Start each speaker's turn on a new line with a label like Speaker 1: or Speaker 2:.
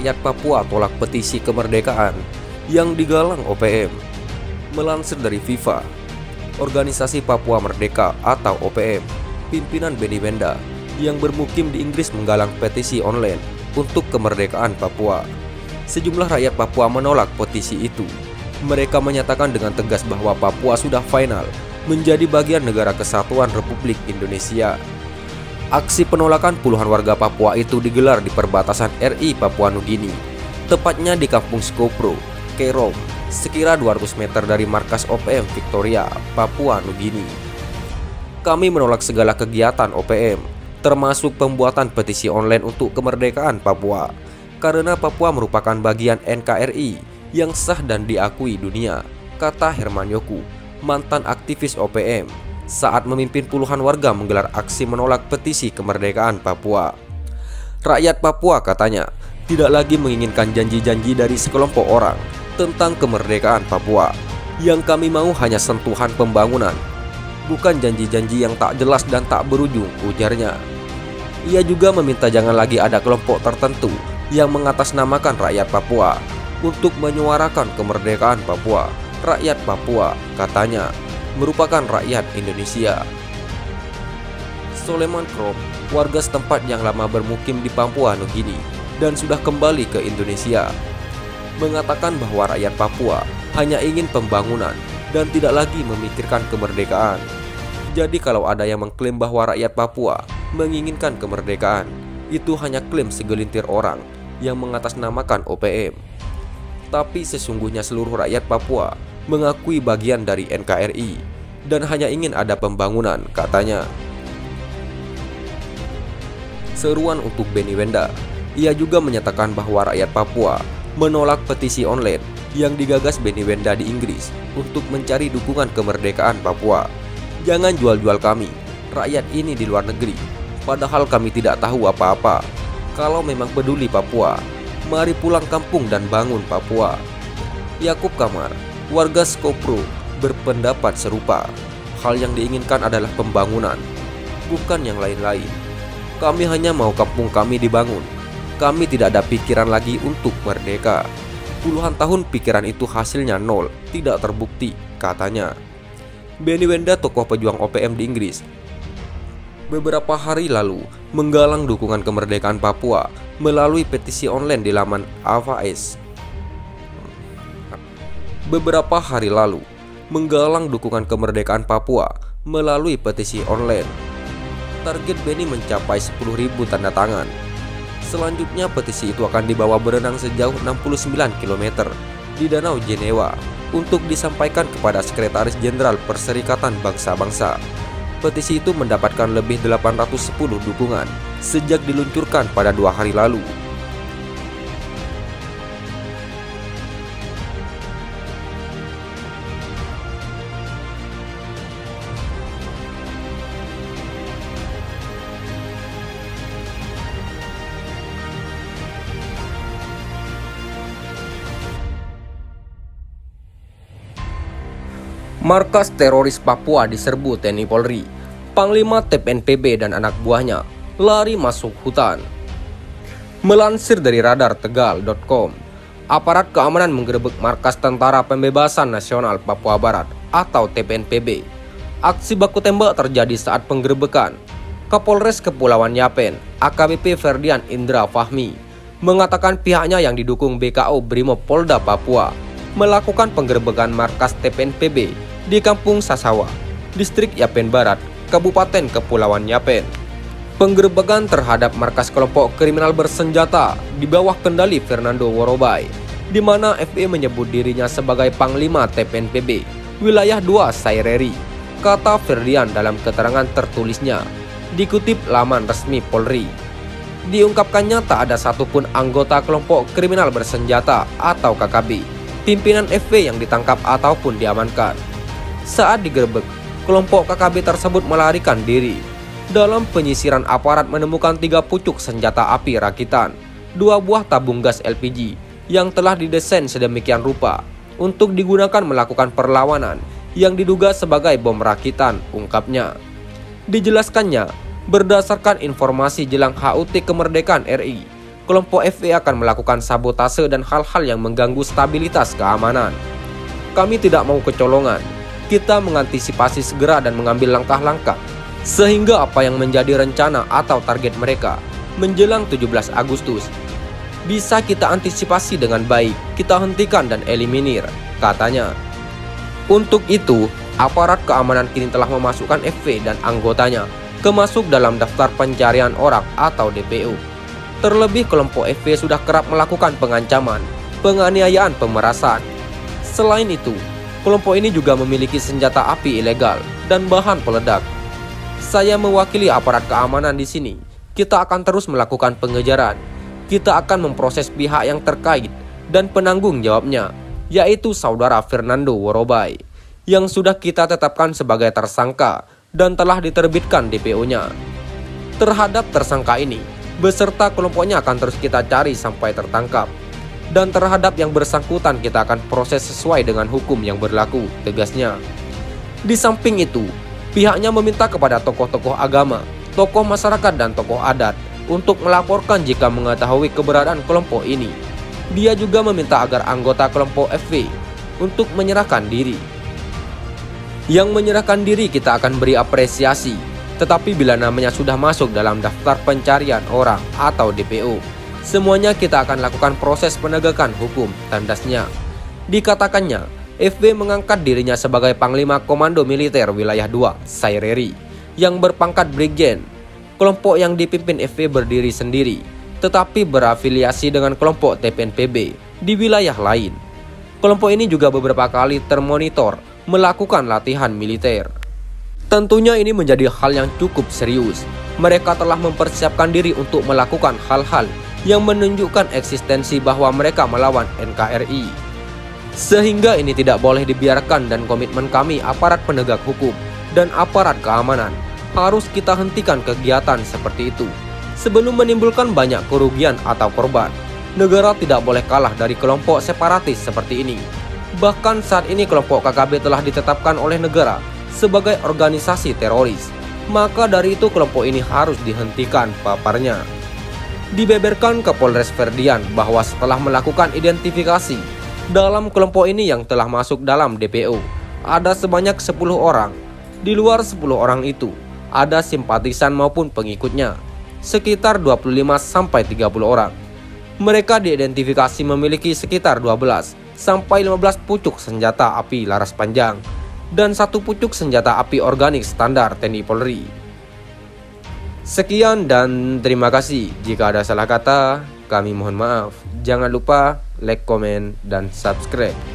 Speaker 1: rakyat Papua tolak petisi kemerdekaan yang digalang OPM. Melansir dari FIFA, Organisasi Papua Merdeka atau OPM, pimpinan Benny Wenda yang bermukim di Inggris menggalang petisi online untuk kemerdekaan Papua. Sejumlah rakyat Papua menolak petisi itu. Mereka menyatakan dengan tegas bahwa Papua sudah final menjadi bagian negara kesatuan Republik Indonesia. Aksi penolakan puluhan warga Papua itu digelar di perbatasan RI Papua Nugini, tepatnya di Kampung Skopro, Kerom, sekira 200 meter dari markas OPM Victoria, Papua Nugini. Kami menolak segala kegiatan OPM, termasuk pembuatan petisi online untuk kemerdekaan Papua, karena Papua merupakan bagian NKRI yang sah dan diakui dunia, kata Herman Yoku, mantan aktivis OPM, saat memimpin puluhan warga menggelar aksi menolak petisi kemerdekaan Papua. Rakyat Papua, katanya, tidak lagi menginginkan janji-janji dari sekelompok orang tentang kemerdekaan Papua. Yang kami mau hanya sentuhan pembangunan, bukan janji-janji yang tak jelas dan tak berujung, ujarnya. Ia juga meminta jangan lagi ada kelompok tertentu yang mengatasnamakan rakyat Papua untuk menyuarakan kemerdekaan Papua. Rakyat Papua, katanya, merupakan rakyat Indonesia. Soleman Krop, warga setempat yang lama bermukim di Papua Nugini dan sudah kembali ke Indonesia, mengatakan bahwa rakyat Papua hanya ingin pembangunan dan tidak lagi memikirkan kemerdekaan. Jadi kalau ada yang mengklaim bahwa rakyat Papua menginginkan kemerdekaan, itu hanya klaim segelintir orang yang mengatasnamakan OPM. Tapi sesungguhnya seluruh rakyat Papua mengakui bagian dari NKRI dan hanya ingin ada pembangunan, katanya. Seruan untuk Benny Wenda. Ia juga menyatakan bahwa rakyat Papua menolak petisi online yang digagas Benny Wenda di Inggris untuk mencari dukungan kemerdekaan Papua. Jangan jual-jual kami, rakyat ini di luar negeri, padahal kami tidak tahu apa-apa. Kalau memang peduli Papua, mari pulang kampung dan bangun Papua. Yakub Kamar, warga Skopro, berpendapat serupa. Hal yang diinginkan adalah pembangunan, bukan yang lain-lain. Kami hanya mau kampung kami dibangun. Kami tidak ada pikiran lagi untuk merdeka. Puluhan tahun pikiran itu hasilnya nol, tidak terbukti, katanya. Benny Wenda, tokoh pejuang OPM di Inggris, beberapa hari lalu menggalang dukungan kemerdekaan Papua melalui petisi online di laman AVAS. Beberapa hari lalu menggalang dukungan kemerdekaan Papua melalui petisi online. Target Benny mencapai 10.000 tanda tangan. Selanjutnya petisi itu akan dibawa berenang sejauh 69 km di Danau Jenewa untuk disampaikan kepada Sekretaris Jenderal Perserikatan Bangsa-Bangsa. Petisi itu mendapatkan lebih 810 dukungan sejak diluncurkan pada 2 hari lalu. Markas teroris Papua diserbu TNI Polri. Panglima TPNPB dan anak buahnya lari masuk hutan. Melansir dari radartegal.com, aparat keamanan menggerebek markas Tentara Pembebasan Nasional Papua Barat atau TPNPB. Aksi baku tembak terjadi saat penggerebekan. Kapolres Kepulauan Yapen, AKBP Ferdian Indra Fahmi, mengatakan pihaknya yang didukung BKO Brimob Polda Papua melakukan penggerebekan markas TPNPB di Kampung Sasawa, Distrik Yapen Barat, Kabupaten Kepulauan Yapen. Penggerebekan terhadap markas kelompok kriminal bersenjata di bawah kendali Fernando Worobai, di mana FE menyebut dirinya sebagai Panglima TPNPB Wilayah 2 Saireri, kata Ferdian dalam keterangan tertulisnya, dikutip laman resmi Polri. Diungkapkannya tak ada satupun anggota kelompok kriminal bersenjata atau KKB, pimpinan FE yang ditangkap ataupun diamankan. Saat digerebek, kelompok KKB tersebut melarikan diri. Dalam penyisiran, aparat menemukan 3 pucuk senjata api rakitan, 2 buah tabung gas LPG yang telah didesain sedemikian rupa untuk digunakan melakukan perlawanan yang diduga sebagai bom rakitan, ungkapnya. Dijelaskannya, berdasarkan informasi jelang HUT kemerdekaan RI, kelompok FW akan melakukan sabotase dan hal-hal yang mengganggu stabilitas keamanan. Kami tidak mau kecolongan. Kita mengantisipasi segera dan mengambil langkah-langkah sehingga apa yang menjadi rencana atau target mereka menjelang 17 Agustus bisa kita antisipasi dengan baik, kita hentikan dan eliminir, katanya. Untuk itu, aparat keamanan kini telah memasukkan FW dan anggotanya masuk dalam daftar pencarian orang atau DPO. Terlebih kelompok FW sudah kerap melakukan pengancaman, penganiayaan, pemerasan. Selain itu, kelompok ini juga memiliki senjata api ilegal dan bahan peledak. Saya mewakili aparat keamanan di sini. Kita akan terus melakukan pengejaran. Kita akan memproses pihak yang terkait dan penanggung jawabnya, yaitu Saudara Fernando Worobay, yang sudah kita tetapkan sebagai tersangka dan telah diterbitkan DPO-nya. Terhadap tersangka ini, beserta kelompoknya akan terus kita cari sampai tertangkap. Dan terhadap yang bersangkutan kita akan proses sesuai dengan hukum yang berlaku, tegasnya. Di samping itu, pihaknya meminta kepada tokoh-tokoh agama, tokoh masyarakat dan tokoh adat untuk melaporkan jika mengetahui keberadaan kelompok ini. Dia juga meminta agar anggota kelompok FW untuk menyerahkan diri. Yang menyerahkan diri kita akan beri apresiasi, tetapi bila namanya sudah masuk dalam daftar pencarian orang atau DPO, semuanya kita akan lakukan proses penegakan hukum, tandasnya. Dikatakannya, FW mengangkat dirinya sebagai Panglima Komando Militer Wilayah 2, Saireri, yang berpangkat Brigjen. Kelompok yang dipimpin FW berdiri sendiri, tetapi berafiliasi dengan kelompok TPNPB di wilayah lain. Kelompok ini juga beberapa kali termonitor melakukan latihan militer. Tentunya ini menjadi hal yang cukup serius. Mereka telah mempersiapkan diri untuk melakukan hal-hal yang menunjukkan eksistensi bahwa mereka melawan NKRI. Sehingga ini tidak boleh dibiarkan dan komitmen kami aparat penegak hukum dan aparat keamanan harus kita hentikan kegiatan seperti itu sebelum menimbulkan banyak kerugian atau korban. Negara tidak boleh kalah dari kelompok separatis seperti ini. Bahkan saat ini kelompok KKB telah ditetapkan oleh negara sebagai organisasi teroris. Maka dari itu kelompok ini harus dihentikan, paparnya. Dibeberkan ke Polres Ferdian bahwa setelah melakukan identifikasi dalam kelompok ini yang telah masuk dalam DPO, ada sebanyak 10 orang. Di luar 10 orang itu, ada simpatisan maupun pengikutnya, sekitar 25-30 orang. Mereka diidentifikasi memiliki sekitar 12-15 pucuk senjata api laras panjang dan 1 pucuk senjata api organik standar TNI Polri. Sekian dan terima kasih. Jika ada salah kata, kami mohon maaf. Jangan lupa like, komen, dan subscribe.